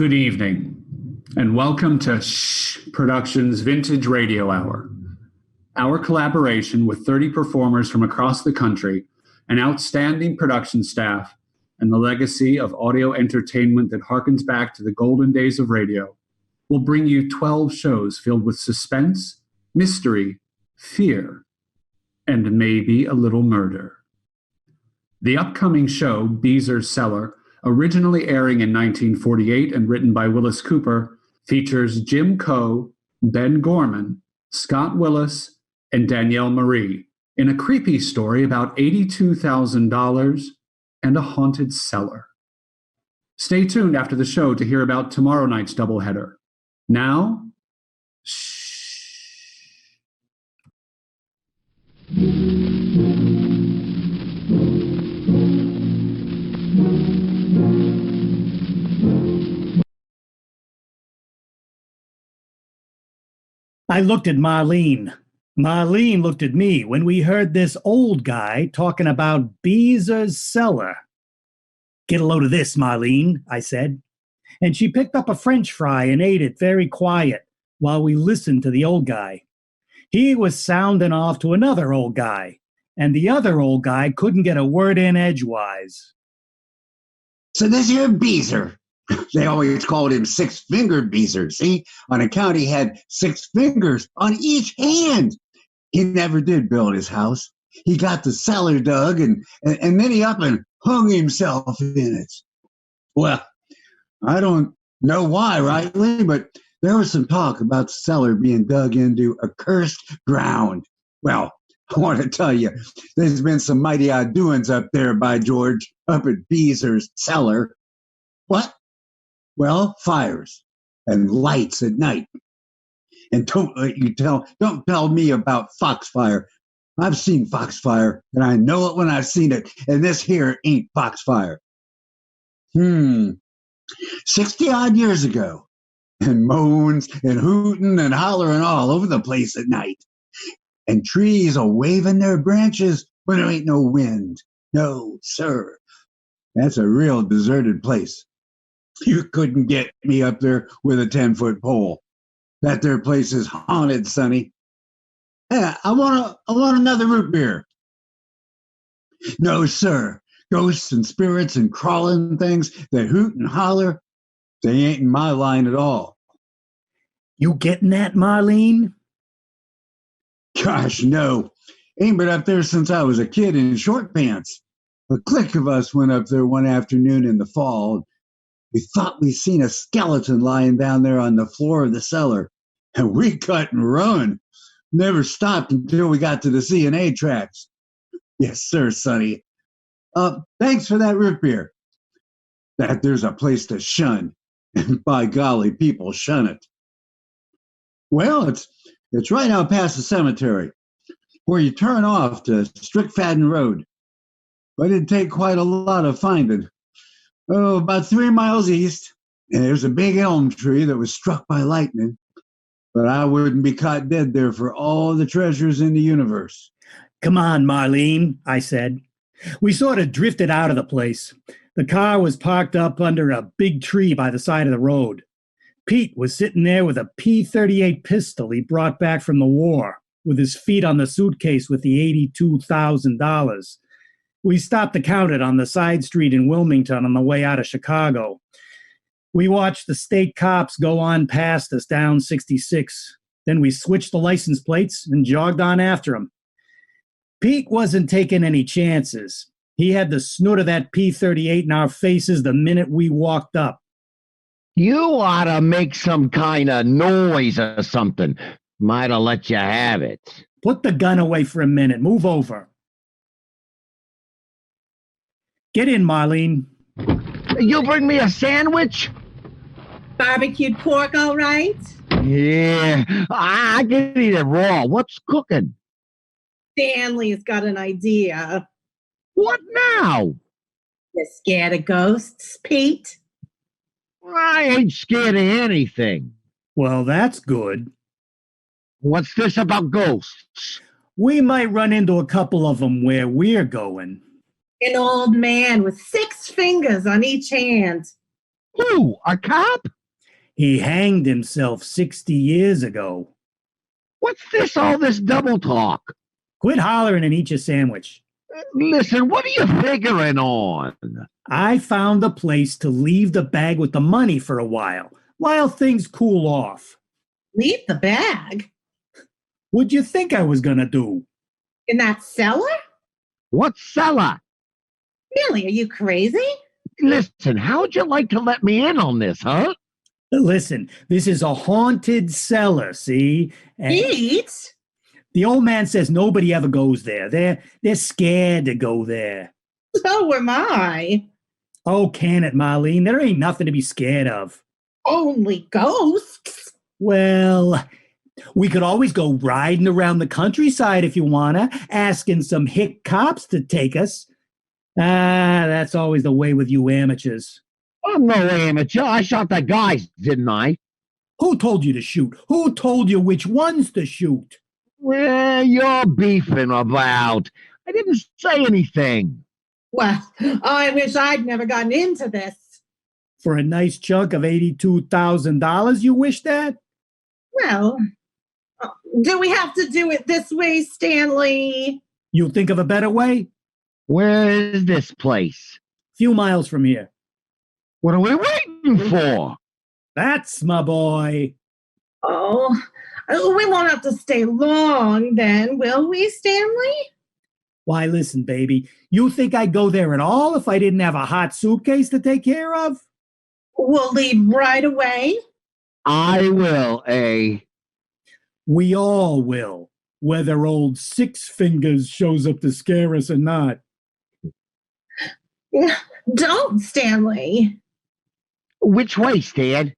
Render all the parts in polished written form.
Good evening, and welcome to Productions Vintage Radio Hour. Our collaboration with 30 performers from across the country, an outstanding production staff, and the legacy of audio entertainment that harkens back to the golden days of radio will bring you 12 shows filled with suspense, mystery, fear, and maybe a little murder. The upcoming show, Beezer's Cellar, originally airing in 1948 and written by Wyllis Cooper, features Jim Coe, Ben Gorman, Scott Willis, and Danielle Mari in a creepy story about $82,000 and a haunted cellar. Stay tuned after the show to hear about tomorrow night's doubleheader. Now, I looked at Marlene. Marlene looked at me when we heard this old guy talking about Beezer's Cellar. "Get a load of this, Marlene," I said. And she picked up a French fry and ate it very quiet while we listened to the old guy. He was sounding off to another old guy, and the other old guy couldn't get a word in edgewise. "So this here Beezer, they always called him six-fingered Beezer, see? On account he had 6 fingers on each hand. He never did build his house. He got the cellar dug and then he up and hung himself in it. Well, I don't know why rightly, but there was some talk about the cellar being dug into accursed ground. Well, I want to tell you, there's been some mighty odd doings up there, by George, up at Beezer's Cellar. What? Well, fires and lights at night. And don't tell me about foxfire. I've seen foxfire, and I know it when I've seen it, and this here ain't foxfire. 60-odd years ago, and moans and hooting and hollering all over the place at night. And trees are waving their branches when there ain't no wind. No, sir. That's a real deserted place. You couldn't get me up there with a 10-foot pole. That there place is haunted, Sonny. Yeah, I want another root beer. No, sir. Ghosts and spirits and crawling things that hoot and holler, they ain't in my line at all. You getting that, Marlene? Gosh, no. Ain't been up there since I was a kid in short pants. A clique of us went up there one afternoon in the fall. We thought we seen a skeleton lying down there on the floor of the cellar, and we cut and run. Never stopped until we got to the C&A tracks. Yes, sir, Sonny. Thanks for that root beer. That there's a place to shun, and by golly, people shun it. Well, it's right out past the cemetery, where you turn off to Strickfaden Road. But it'd take quite a lot of finding. Oh, about 3 miles east, and there's a big elm tree that was struck by lightning. But I wouldn't be caught dead there for all the treasures in the universe. "Come on, Marlene," I said. We sort of drifted out of the place. The car was parked up under a big tree by the side of the road. Pete was sitting there with a P-38 pistol he brought back from the war, with his feet on the suitcase with the $82,000. We stopped to count it on the side street in Wilmington on the way out of Chicago. We watched the state cops go on past us down 66. Then we switched the license plates and jogged on after them. Pete wasn't taking any chances. He had the snoot of that P-38 in our faces the minute we walked up. "You ought to make some kind of noise or something. Might have let you have it." "Put the gun away for a minute. Move over." "Get in, Marlene." "You bring me a sandwich?" Barbecued pork, all right? "Yeah, I can eat it raw. What's cooking?" Stanley's got an idea. "What now?" You scared of ghosts, Pete? "I ain't scared of anything." "Well, that's good." "What's this about ghosts?" "We might run into a couple of them where we're going." An old man with 6 fingers on each hand. Who? A cop? He hanged himself 60 years ago. What's all this double talk? Quit hollering and eat your sandwich. Listen, what are you figuring on? I found a place to leave the bag with the money for a while things cool off. Leave the bag? What'd you think I was gonna do? In that cellar? What cellar? Really, are you crazy? Listen, how'd you like to let me in on this, huh? Listen, this is a haunted cellar, see? And Pete? the old man says nobody ever goes there. They're scared to go there. So am I. Oh, can it, Marlene? There ain't nothing to be scared of. Only ghosts? Well, we could always go riding around the countryside if you wanna, asking some hick cops to take us. That's always the way with you amateurs. I'm no amateur. I shot the guys, didn't I? Who told you to shoot? Who told you which ones to shoot? Well, you're beefing about. I didn't say anything. Well, I wish I'd never gotten into this. For a nice chunk of $82,000, you wish that? Well, do we have to do it this way, Stanley? You think of a better way? Where is this place? Few miles from here. What are we waiting for? That's my boy. Oh, we won't have to stay long then, will we, Stanley? Why, listen, baby. You think I'd go there at all if I didn't have a hot suitcase to take care of? We'll leave right away. I will, eh? We all will, whether old Six Fingers shows up to scare us or not. Don't, Stanley. Which way, Stan?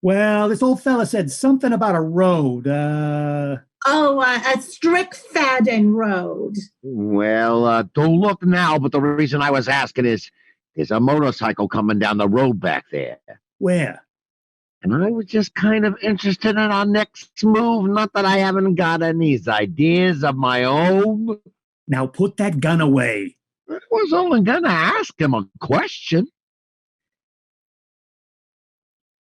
Well, this old fella said something about a road. A Strickfaden Road. Well, don't look now, but the reason I was asking is there's a motorcycle coming down the road back there. Where? And I was just kind of interested in our next move. Not that I haven't got any ideas of my own. Now put that gun away. I was only going to ask him a question.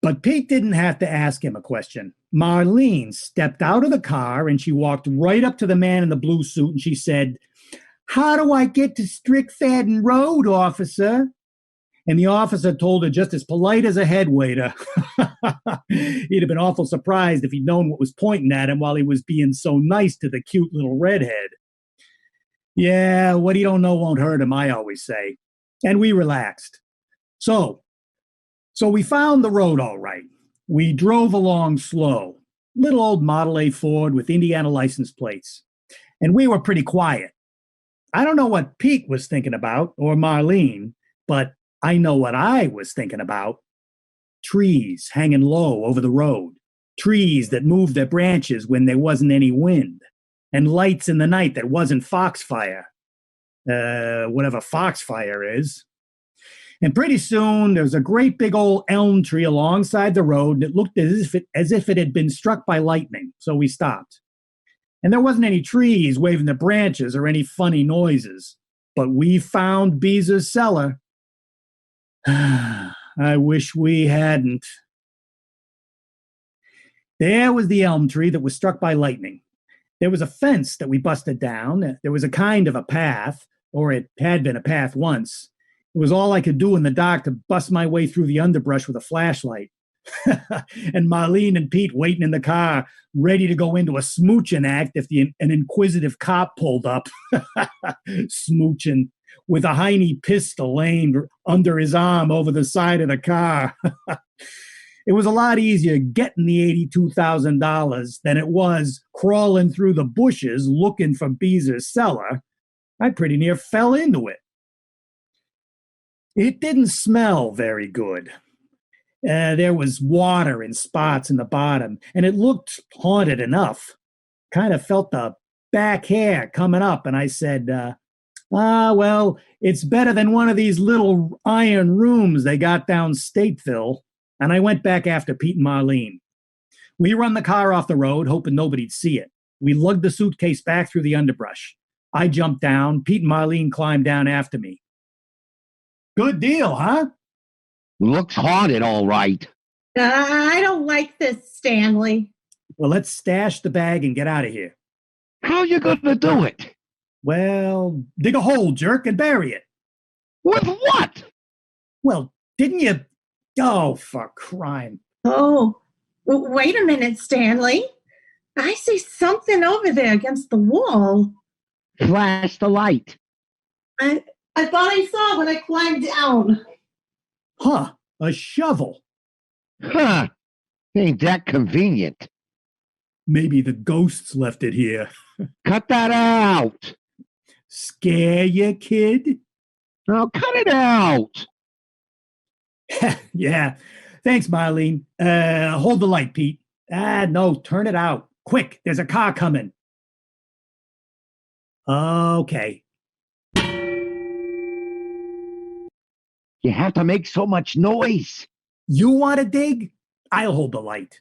But Pete didn't have to ask him a question. Marlene stepped out of the car and she walked right up to the man in the blue suit and she said, "How do I get to Strickfaden Road, officer?" And the officer told her just as polite as a head waiter. He'd have been awful surprised if he'd known what was pointing at him while he was being so nice to the cute little redhead. Yeah, what he don't know won't hurt him, I always say. And we relaxed. So we found the road all right. We drove along slow. Little old Model A Ford with Indiana license plates. And we were pretty quiet. I don't know what Pete was thinking about, or Marlene, but I know what I was thinking about. Trees hanging low over the road. Trees that moved their branches when there wasn't any wind. And lights in the night that wasn't foxfire. Whatever foxfire is. And pretty soon, there was a great big old elm tree alongside the road that looked as if it had been struck by lightning. So we stopped. And there wasn't any trees waving their branches or any funny noises. But we found Beezer's cellar. I wish we hadn't. There was the elm tree that was struck by lightning. There was a fence that we busted down. There was a kind of a path, or it had been a path once. It was all I could do in the dark to bust my way through the underbrush with a flashlight. And Marlene and Pete waiting in the car, ready to go into a smooching act if an inquisitive cop pulled up. Smooching with a Heine pistol aimed under his arm over the side of the car. It was a lot easier getting the $82,000 than it was crawling through the bushes looking for Beezer's cellar. I pretty near fell into it. It didn't smell very good. There was water in spots in the bottom, and it looked haunted enough. Kind of felt the back hair coming up, and I said, well, it's better than one of these little iron rooms they got down Stateville. And I went back after Pete and Marlene. We run the car off the road, hoping nobody'd see it. We lugged the suitcase back through the underbrush. I jumped down. Pete and Marlene climbed down after me. Good deal, huh? Looks haunted, all right. I don't like this, Stanley. Well, let's stash the bag and get out of here. How you gonna do it? Well, dig a hole, jerk, and bury it. With what? Well, didn't you? Oh, for crime. Oh, wait a minute, Stanley. I see something over there against the wall. Flash the light. I thought I saw when I climbed down. Huh, a shovel. Huh. Ain't that convenient. Maybe the ghosts left it here. Cut that out. Scare you, kid? Now cut it out. Yeah. Thanks, Marlene. Hold the light, Pete. No, turn it out. Quick, there's a car coming. Okay. You have to make so much noise. You want to dig? I'll hold the light.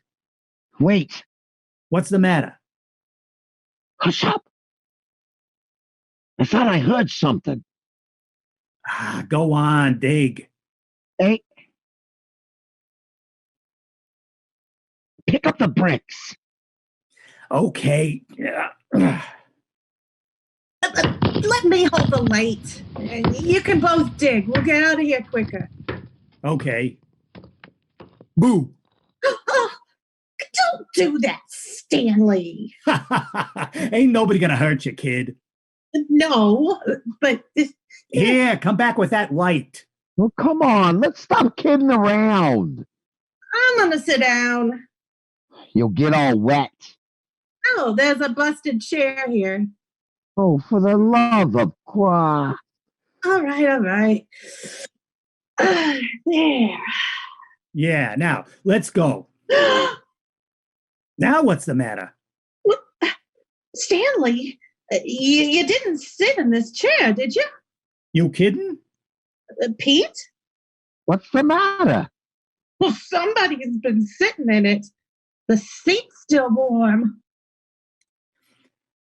Wait. What's the matter? Hush up. I thought I heard something. Go on, dig. Hey. Pick up the bricks. Okay. Let me hold the light. You can both dig. We'll get out of here quicker. Okay. Boo. Oh, don't do that, Stanley. Ain't nobody gonna hurt you, kid. No, but... Here, come back with that light. Well, come on. Let's stop kidding around. I'm gonna sit down. You'll get all wet. Oh, there's a busted chair here. Oh, for the love of Christ. All right. There. Yeah, now, let's go. Now what's the matter? Stanley, you didn't sit in this chair, did you? You kidding? Pete? What's the matter? Well, somebody's been sitting in it. The seat's still warm.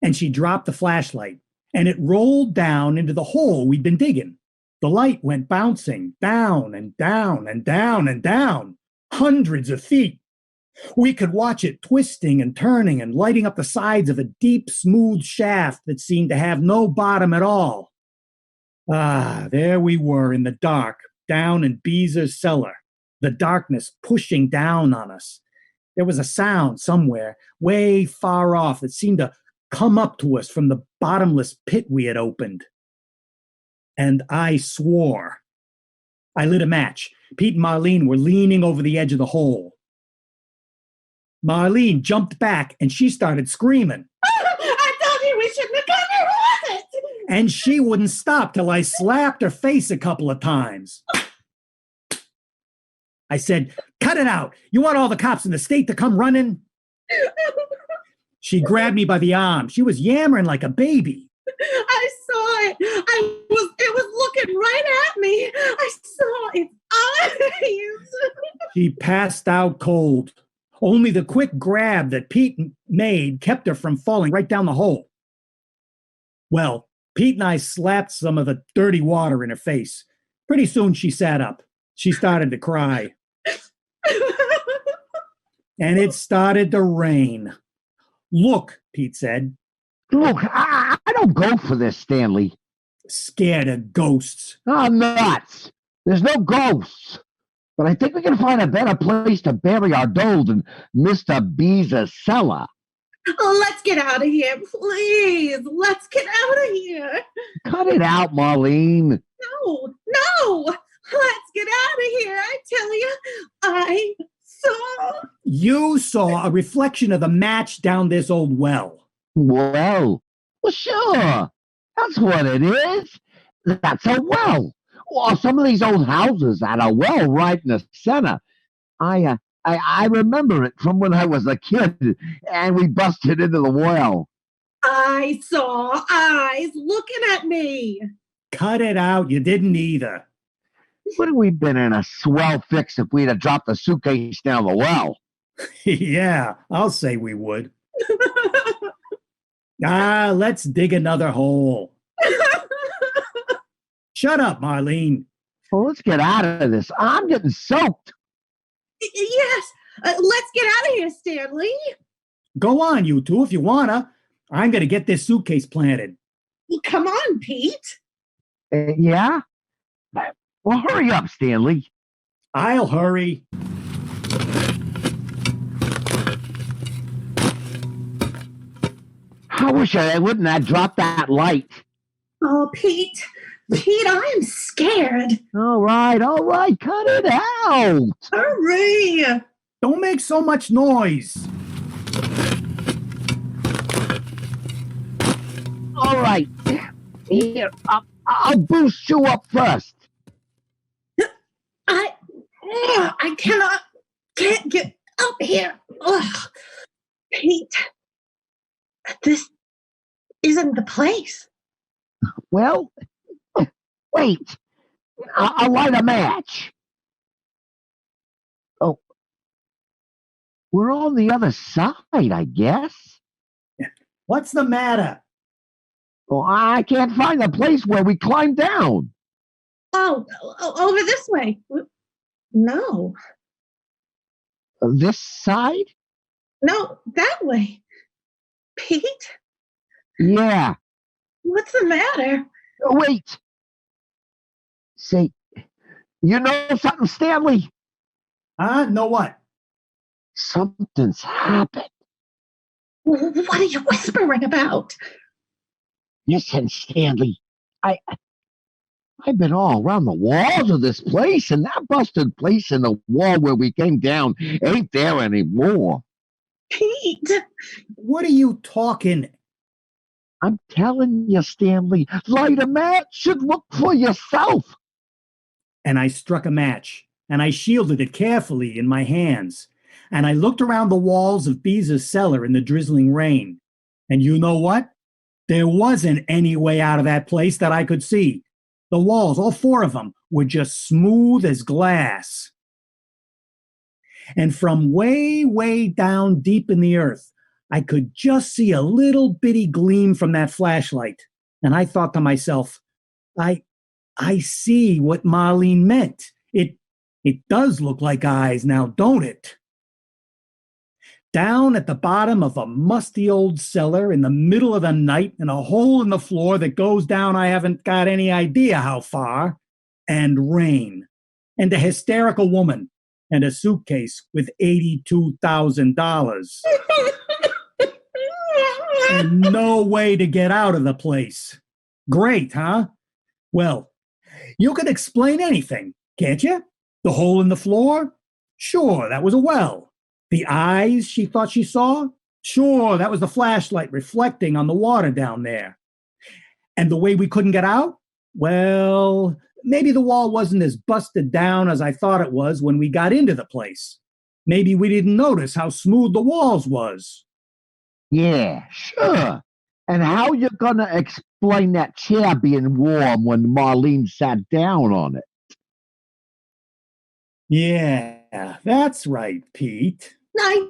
And she dropped the flashlight, and it rolled down into the hole we'd been digging. The light went bouncing down and down and down and down, hundreds of feet. We could watch it twisting and turning and lighting up the sides of a deep, smooth shaft that seemed to have no bottom at all. There we were in the dark, down in Beezer's cellar, the darkness pushing down on us. There was a sound somewhere, way far off, that seemed to come up to us from the bottomless pit we had opened. And I swore. I lit a match. Pete and Marlene were leaning over the edge of the hole. Marlene jumped back and she started screaming. I told you we shouldn't have come here with it. And she wouldn't stop till I slapped her face a couple of times. I said, cut it out. You want all the cops in the state to come running? She grabbed me by the arm. She was yammering like a baby. I saw it. It was looking right at me. I saw its eyes. She passed out cold. Only the quick grab that Pete made kept her from falling right down the hole. Well, Pete and I slapped some of the dirty water in her face. Pretty soon she sat up. She started to cry. And it started to rain. Look, Pete said. Look, I don't go for this, Stanley. Scared of ghosts. I'm nuts. There's no ghosts. But I think we can find a better place to bury our doll than Mr. Beezer's cellar. Oh, let's get out of here, please. Let's get out of here. Cut it out, Marlene. No. Let's get out of here. I tell you, I saw. You saw a reflection of the match down this old well. Well, sure. That's what it is. That's a well. Well, some of these old houses had a well right in the center. I remember it from when I was a kid, and we busted into the well. I saw eyes looking at me. Cut it out. You didn't either. Would have we been in a swell fix if we'd have dropped the suitcase down the well? Yeah, I'll say we would. Let's dig another hole. Shut up, Marlene. Well, let's get out of this. I'm getting soaked. Yes, let's get out of here, Stanley. Go on, you two, if you wanna. I'm gonna get this suitcase planted. Well, come on, Pete. Yeah? Well, hurry up, Stanley. I'll hurry. I wish I wouldn't have dropped that light. Oh, Pete, I'm scared. All right, cut it out. Hurry. Don't make so much noise. All right. Here, I'll boost you up first. I can't get up here. Ugh. Pete, this isn't the place. Well, wait. I'll light a match. Oh, we're on the other side, I guess. What's the matter? Well, I can't find the place where we climbed down. Oh, over this way. No, This side? no, that way. Pete, Yeah. what's the matter? Oh, wait. Say, you know something, Stanley? Know what? Something's happened. What are you whispering about? Listen, Stanley, I've been all around the walls of this place, and that busted place in the wall where we came down ain't there anymore. Pete, What are you talking? I'm telling you, Stanley, light a match and look for yourself. And I struck a match, and I shielded it carefully in my hands. And I looked around the walls of Beezer's cellar in the drizzling rain. And you know what? There wasn't any way out of that place that I could see. The walls, all four of them, were just smooth as glass. And from way, way down deep in the earth, I could just see a little bitty gleam from that flashlight. And I thought to myself, I see what Marlene meant. It does look like eyes now, don't it? Down at the bottom of a musty old cellar in the middle of the night in a hole in the floor that goes down I haven't got any idea how far, and rain, and a hysterical woman, and a suitcase with $82,000. And no way to get out of the place. Great, huh? Well, you can explain anything, can't you? The hole in the floor? Sure, that was a well. The eyes she thought she saw? Sure, that was the flashlight reflecting on the water down there. And the way we couldn't get out? Well, maybe the wall wasn't as busted down as I thought it was when we got into the place. Maybe we didn't notice how smooth the walls was. Yeah, sure. And how you gonna explain that chair being warm when Marlene sat down on it? Yeah, that's right, Pete. I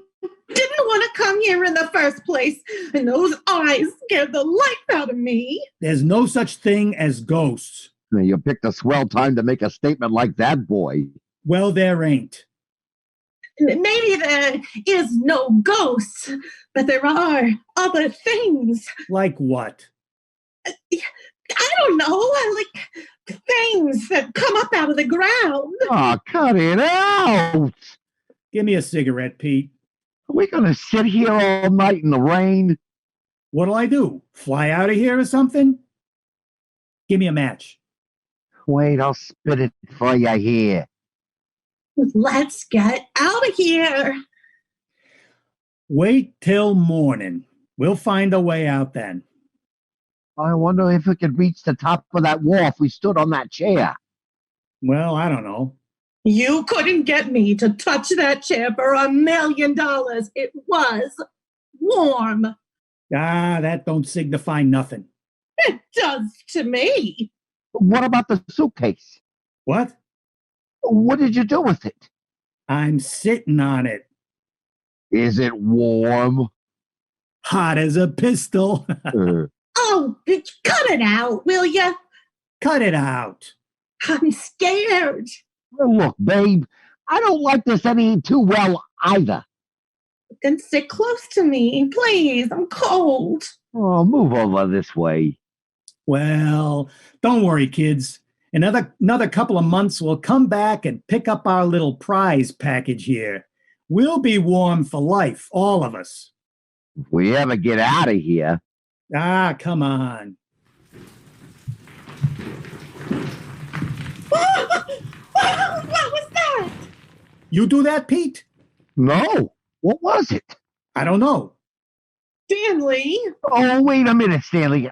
didn't want to come here in the first place, and those eyes scared the life out of me. There's no such thing as ghosts. You picked a swell time to make a statement like that, boy. Well, there ain't. Maybe there is no ghosts, but there are other things. Like what? I don't know, like things that come up out of the ground. Oh, cut it out! Give me a cigarette, Pete. Are we gonna sit here all night in the rain? What'll I do? Fly out of here or something? Give me a match. Wait, I'll spit it for you here. Let's get out of here. Wait till morning. We'll find a way out then. I wonder if we could reach the top of that wall if we stood on that chair. Well, I don't know. You couldn't get me to touch that chair for $1 million. It was warm. That don't signify nothing. It does to me. What about the suitcase? What? What did you do with it? I'm sitting on it. Is it warm? Hot as a pistol. Oh, cut it out, will you? Cut it out. I'm scared. Well, look, babe, I don't like this any too well either. Then sit close to me, please. I'm cold. Oh, move over this way. Well, don't worry, kids. Another couple of months, we'll come back and pick up our little prize package here. We'll be warm for life, all of us. If we ever get out of here. Ah, come on. What was that? You do that, Pete? No. What was it? I don't know. Stanley. Oh, wait a minute, Stanley.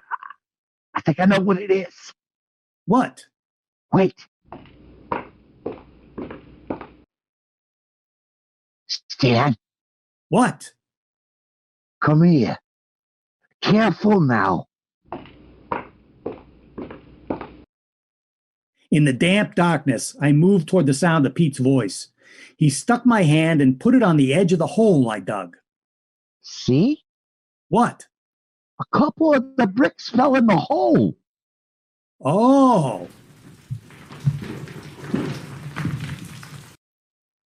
I think I know what it is. What? Wait. Stan, What? come here. Careful now. In the damp darkness, I moved toward the sound of Pete's voice. He stuck my hand and put it on the edge of the hole I dug. See? What? A couple of the bricks fell in the hole. Oh.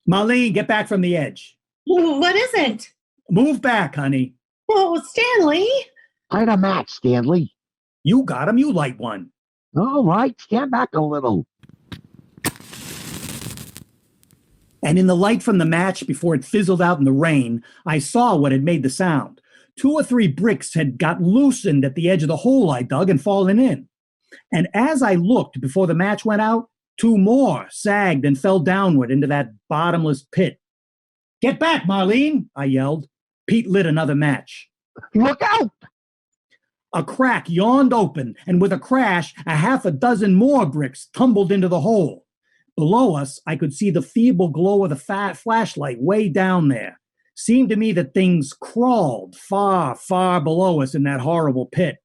Marlene, get back from the edge. What is it? Move back, honey. Oh, Stanley. Light a match, Stanley. You got him. You light one. All right, stand back a little. And in the light from the match before it fizzled out in the rain, I saw what had made the sound. 2 or 3 bricks had got loosened at the edge of the hole I dug and fallen in. And as I looked before the match went out, 2 more sagged and fell downward into that bottomless pit. Get back, Marlene, I yelled. Pete lit another match. Look out! A crack yawned open, and with a crash, a half a dozen more bricks tumbled into the hole. Below us, I could see the feeble glow of the flashlight way down there. Seemed to me that things crawled far, far below us in that horrible pit.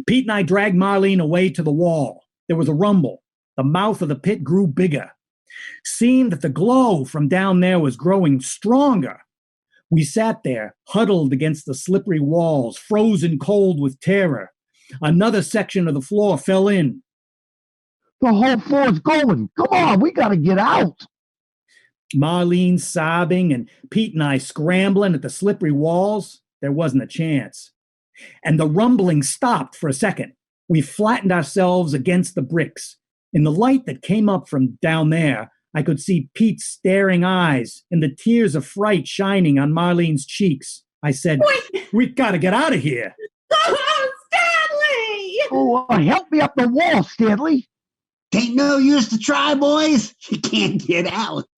Pete and I dragged Marlene away to the wall. There was a rumble. The mouth of the pit grew bigger. Seemed that the glow from down there was growing stronger. We sat there, huddled against the slippery walls, frozen cold with terror. Another section of the floor fell in. The whole floor's going. Come on, we gotta get out. Marlene sobbing and Pete and I scrambling at the slippery walls. There wasn't a chance. And the rumbling stopped for a second. We flattened ourselves against the bricks. In the light that came up from down there, I could see Pete's staring eyes and the tears of fright shining on Marlene's cheeks. I said, Wait. We gotta get out of here. Oh, Stanley. Oh, help me up the wall, Stanley. Ain't no use to try, boys. You can't get out.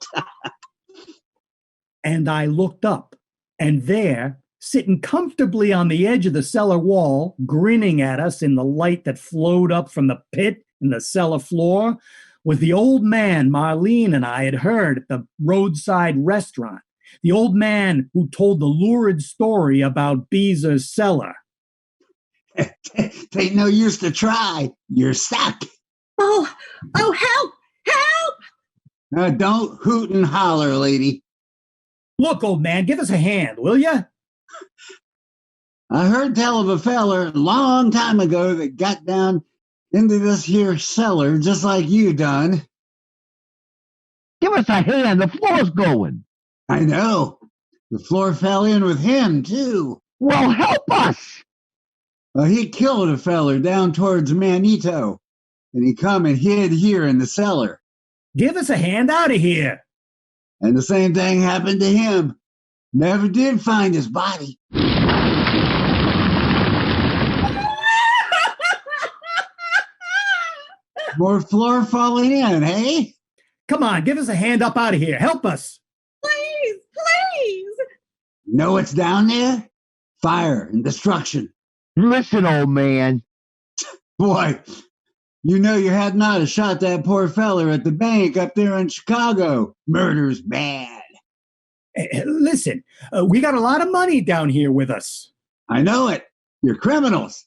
And I looked up, and there, sitting comfortably on the edge of the cellar wall, grinning at us in the light that flowed up from the pit and the cellar floor, was the old man Marlene and I had heard at the roadside restaurant, the old man who told the lurid story about Beezer's cellar. Ain't no use to try. You're stuck. Oh, help! Help! Don't hoot and holler, lady. Look, old man, give us a hand, will you? I heard tell of a feller a long time ago that got down into this here cellar just like you done. Give us a hand. The floor's going. I know. The floor fell in with him, too. Well, help us. He killed a feller down towards Manito, and he come and hid here in the cellar. Give us a hand out of here. And the same thing happened to him. Never did find his body. More floor falling in, hey? Come on, give us a hand up out of here. Help us. Please, please. Know what's down there? Fire and destruction. Listen, old man. Boy, you know you had not have shot that poor feller at the bank up there in Chicago. Murder's bad. Listen, we got a lot of money down here with us. I know it. You're criminals.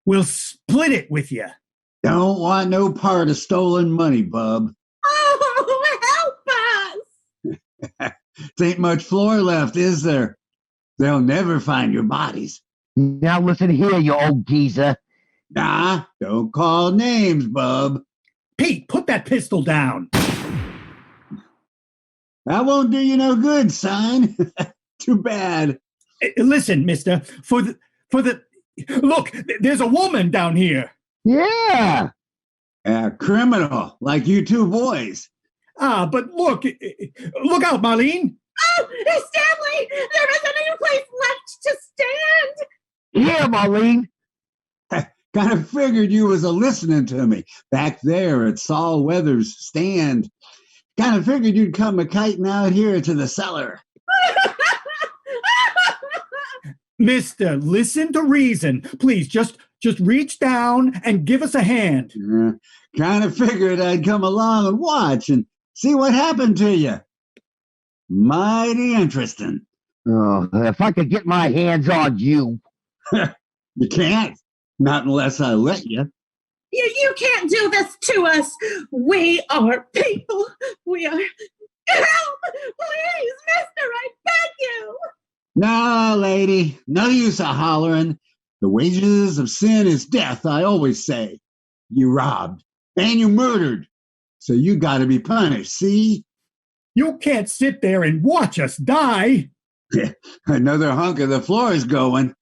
We'll split it with you. Don't want no part of stolen money, bub. Oh, help us. There ain't much floor left, is there? They'll never find your bodies. Now listen here, you old geezer. Nah, don't call names, bub. Pete, put that pistol down. That won't do you no good, son. Too bad. Listen, mister, look, there's a woman down here. Yeah. A criminal like you two boys. But look out, Marlene. Oh, Stanley, there isn't any place left to stand. Yeah, Marlene. Kind of figured you was a-listening to me back there at Saul Weather's stand. Kind of figured you'd come a-kiting out here to the cellar. Mister, listen to reason. Please, just reach down and give us a hand. Kind of figured I'd come along and watch and see what happened to you. Mighty interesting. Oh, if I could get my hands on you. You can't. Not unless I let you. You can't do this to us. We are people. We are... Help! Please, mister, I beg you. No, lady. No use of hollering. The wages of sin is death, I always say. You robbed. And you murdered. So you got to be punished, see? You can't sit there and watch us die. Another hunk of the floor is going.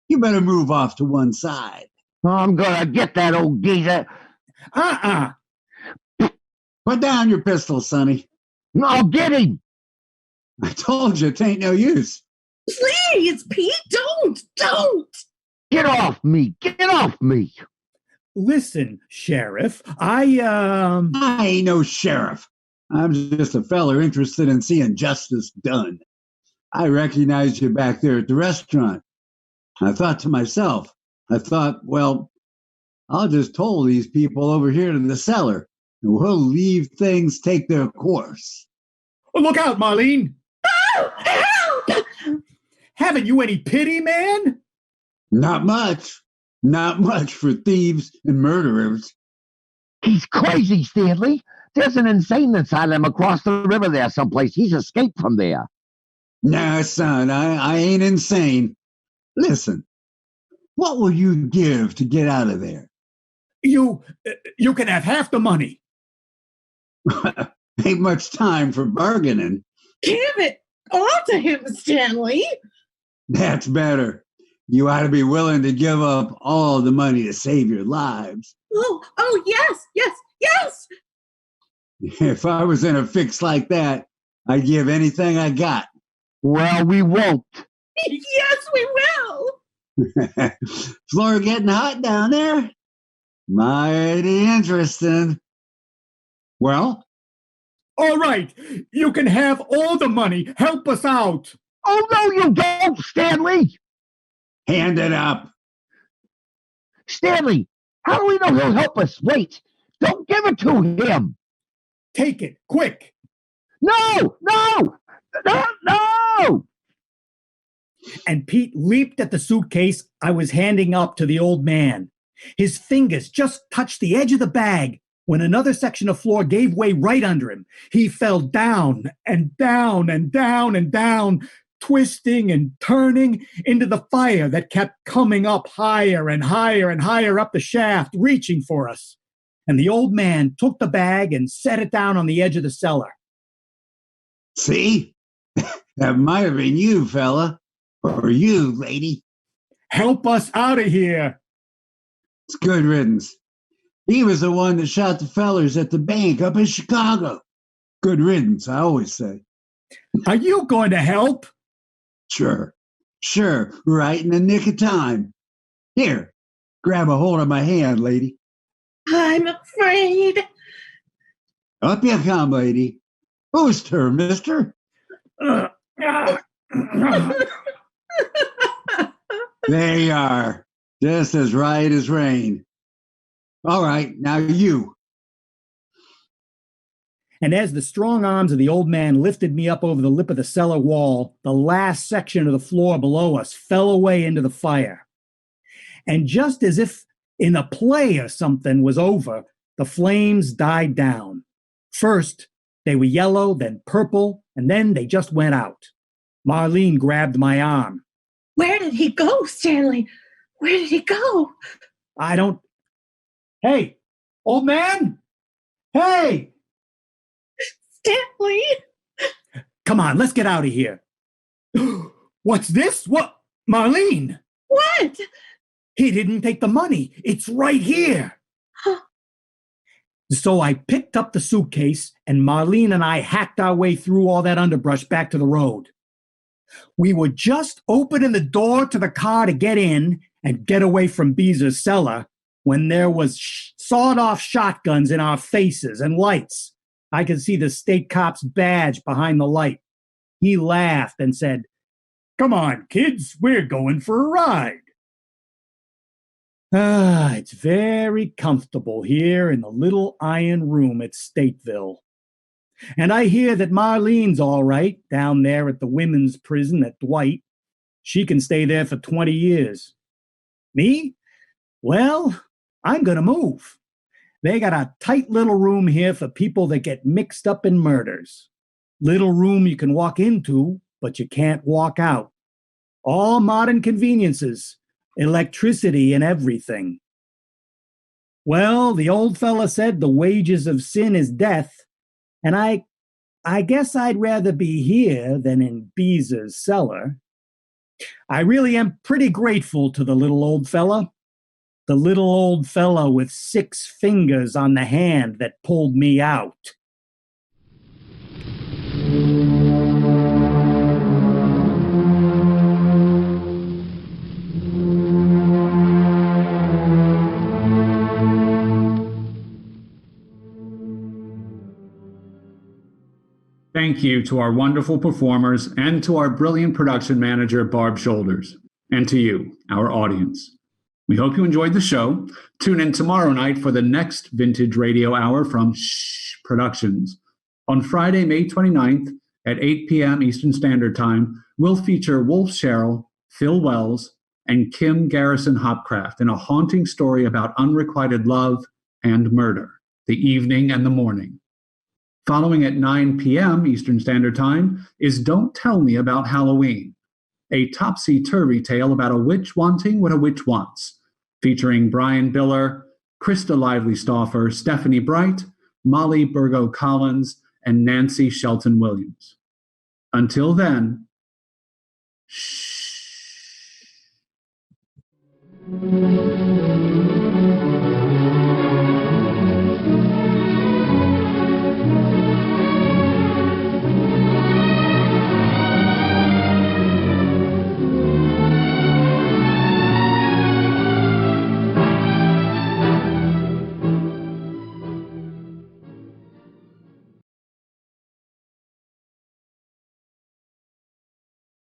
You better move off to one side. I'm gonna get that old geezer. Put down your pistol, Sonny. I'll get him. I told you it ain't no use. Please, Pete, don't. Get off me. Get off me. Listen, Sheriff, I ain't no sheriff. I'm just a feller interested in seeing justice done. I recognized you back there at the restaurant. I thought to myself, well, I'll just toll these people over here to the cellar, and we'll leave things take their course. Look out, Marlene. Oh, help! Haven't you any pity, man? Not much. Not much for thieves and murderers. He's crazy, Stanley. There's an insane asylum across the river there someplace. He's escaped from there. Nah, son, I ain't insane. Listen, what will you give to get out of there? You can have half the money. Ain't much time for bargaining. Give it all to him, Stanley. That's better. You ought to be willing to give up all the money to save your lives. Oh, yes. If I was in a fix like that, I'd give anything I got. Well, we won't. Yes, we will. Floor getting hot down there? Mighty interesting. Well? All right, you can have all the money. Help us out. Oh, no, you don't, Stanley. Hand it up. Stanley, how do we know he'll help us? Wait, don't give it to him. Take it, quick. No. And Pete leaped at the suitcase I was handing up to the old man. His fingers just touched the edge of the bag when another section of floor gave way right under him. He fell down and down and down and down, twisting and turning into the fire that kept coming up higher and higher and higher up the shaft, reaching for us. And the old man took the bag and set it down on the edge of the cellar. See? That might have been you, fella. Or you, lady. Help us out of here. It's good riddance. He was the one that shot the fellers at the bank up in Chicago. Good riddance, I always say. Are you going to help? Sure, right in the nick of time. Here, grab a hold of my hand, lady. I'm afraid. Up you come, lady. Boost her, mister. There you are, just as right as rain. All right, now you. And as the strong arms of the old man lifted me up over the lip of the cellar wall, the last section of the floor below us fell away into the fire. And just as if in a play or something was over, the flames died down. First, they were yellow, then purple, and then they just went out. Marlene grabbed my arm. Where did he go, Stanley? Where did he go? I don't. Hey, old man? Hey! Stanley! Come on, let's get out of here. What's this? What? Marlene! What? He didn't take the money. It's right here. So I picked up the suitcase, and Marlene and I hacked our way through all that underbrush back to the road. We were just opening the door to the car to get in and get away from Beezer's cellar when there was sawed-off shotguns in our faces and lights. I could see the state cop's badge behind the light. He laughed and said, "Come on, kids, we're going for a ride." It's very comfortable here in the little iron room at Stateville. And I hear that Marlene's all right down there at the women's prison at Dwight. She can stay there for 20 years. Me? Well, I'm going to move. They got a tight little room here for people that get mixed up in murders. Little room you can walk into, but you can't walk out. All modern conveniences, electricity and everything. Well, the old fella said the wages of sin is death, and I guess I'd rather be here than in Beezer's cellar. I really am pretty grateful to the little old fella. The little old fella with 6 fingers on the hand that pulled me out. Thank you to our wonderful performers and to our brilliant production manager, Barb Shoulders, and to you, our audience. We hope you enjoyed the show. Tune in tomorrow night for the next Vintage Radio Hour from Productions. On Friday, May 29th at 8 p.m. Eastern Standard Time, we'll feature Wolf Sherrill, Phil Wells, and Kim Garrison Hopcraft in a haunting story about unrequited love and murder, the evening and the morning. Following at 9 p.m. Eastern Standard Time is Don't Tell Me About Halloween, a topsy-turvy tale about a witch wanting what a witch wants, featuring Brian Biller, Krista Lively Stauffer, Stephanie Bright, Molly Burgo Collins, and Nancy Shelton Williams. Until then,